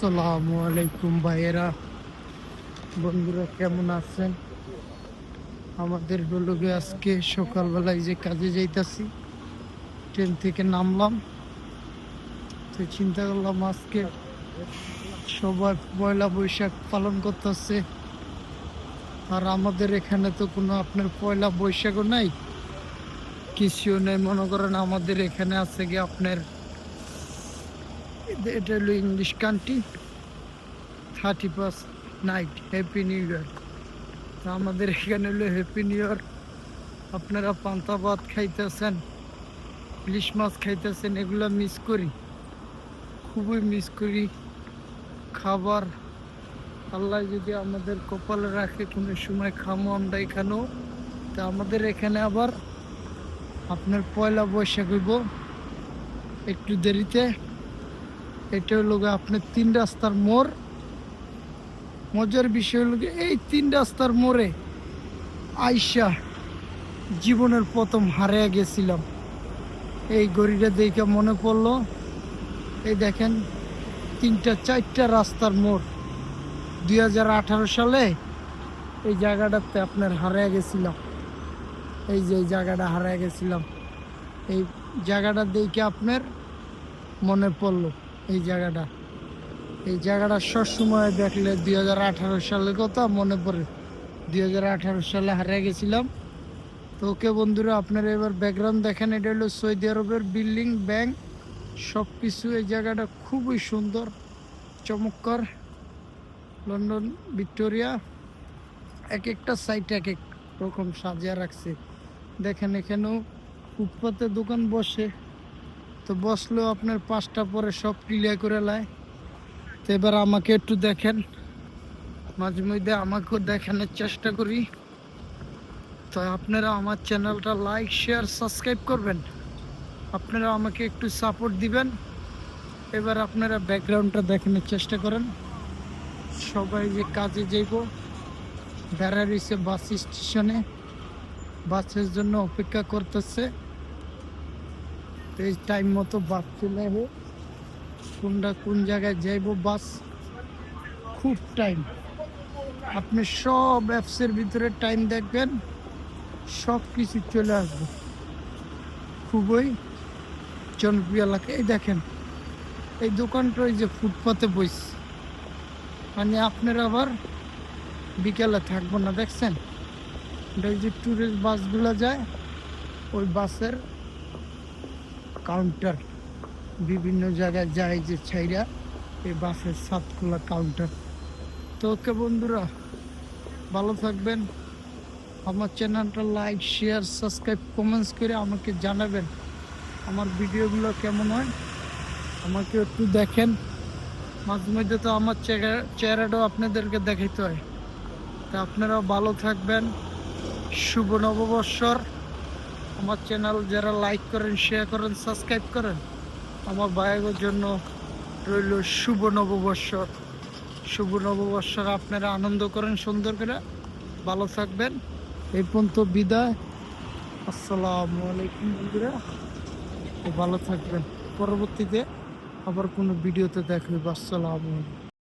আসসালামু আলাইকুম ভাইয়েরা, বন্ধুরা কেমন আছেন? আমাদের হলো গিয়ে আজকে সকালবেলায় যে কাজে যাইতাছি, ট্রেন থেকে নামলাম। তো চিন্তা করলাম আজকে সবাই পয়লা বৈশাখ পালন করতেছে, আর আমাদের এখানে তো কোনো আপনার পয়লা বৈশাখও নাই, কিছুও নেই। মনে করেন আমাদের এখানে আছে গিয়ে আপনার এটা হলো English country, 31st night, happy new year. আমাদের এখানে হলো হ্যাপি নিউ ইয়ার। আপনারা পান্তা ভাত খাইতেছেন, ইলিশ মাছ খাইতেছেন, এগুলো মিস করি, খুবই মিস করি খাবার। আল্লাহ যদি আমাদের কপালে রাখে কোনো সময় খামো আমরা এখানেও। তা আমাদের এখানে আবার আপনার পয়লা বৈশাখ হইব একটু দেরিতে। এটা হলো আপনার 3 রাস্তার মোড়। মজার বিষয় হলো এই 3 রাস্তার মোড়ে আইসা জীবনের প্রথম হারিয়ে গেছিলাম। এই গড়িটা দেখে মনে পড়লো, এই দেখেন 3-4টা রাস্তার মোড়। 2018 সালে এই জায়গাটাতে আপনার হারিয়ে গেছিলাম। এই যে এই জায়গাটা হারিয়ে গেছিলাম, এই জায়গাটা দেখে আপনার মনে পড়লো এই জায়গাটা সবসময় দেখলে 2018 সালের কথা মনে পড়ে। 2018 সালে হারিয়ে গেছিলাম। তো ওকে বন্ধুরা, আপনারা এবার ব্যাকগ্রাউন্ড দেখেন, এটা হলো সৌদি আরবের বিল্ডিং, ব্যাংক, সব কিছু। এই জায়গাটা খুবই সুন্দর, চমৎকার। লন্ডন ভিক্টোরিয়া, এক একটা সাইট এক এক রকম সাজিয়ে রাখছে। দেখেন এখানেও ফুটপাতে দোকান বসে, তো বসলেও আপনার 5টা পরে সব ক্লিয়ার করে লায়। তো এবার আমাকে একটু দেখেন, মাঝে মধ্যে আমাকেও দেখানোর চেষ্টা করি। তো আপনারা আমার চ্যানেলটা লাইক, শেয়ার, সাবস্ক্রাইব করবেন, আপনারা আমাকে একটু সাপোর্ট দিবেন। এবার আপনারা ব্যাকগ্রাউন্ডটা দেখানোর চেষ্টা করেন। সবাই যে কাজে যাইব, দাঁড়া রয়েছে বাস স্টেশনে, বাসের জন্য অপেক্ষা করতেছে। এই টাইম মতো বাস চলে যাবে, কোন জায়গায় যাইব বাস, খুব টাইম। আপনি সব অ্যাপসের ভিতরে টাইম দেখবেন, সব কিছু চলে আসবে। খুবই জনপ্রিয় এলাকা। এই দেখেন এই দোকানটা ওই যে ফুটপাতে বইছে, মানে আপনার আবার বিকেলে থাকবো না। দেখছেন ওই যে ট্যুরিস্ট বাসগুলো যায়, ওই বাসের কাউন্টার বিভিন্ন জায়গায় যায়, যে ছাইরা এই বাসের সাতখোলা কাউন্টার। তো ওকে বন্ধুরা, ভালো থাকবেন। আমার চ্যানেলটা লাইক, শেয়ার, সাবস্ক্রাইব, কমেন্টস করে আমাকে জানাবেন আমার ভিডিওগুলো কেমন হয়। আমাকে একটু দেখেন, মাঝে মধ্যে তো আমার চেহারাটাও আপনাদেরকে দেখাইতে হয়। তা আপনারাও ভালো থাকবেন। শুভ নববর্ষর। আমার চ্যানেল যারা লাইক করেন, শেয়ার করেন, সাবস্ক্রাইব করেন, আমার ভাইয়ের জন্য রইল শুভ নববর্ষর। শুভ নববর্ষর আপনারা আনন্দ করেন সুন্দর করে। ভালো থাকবেন। এই পর্যন্ত বিদায়। আসসালামু আলাইকুম বন্ধুরা, ভালো থাকবেন। পরবর্তীতে আবার কোনো ভিডিওতে দেখবে। আসসালামু আলাইকুম।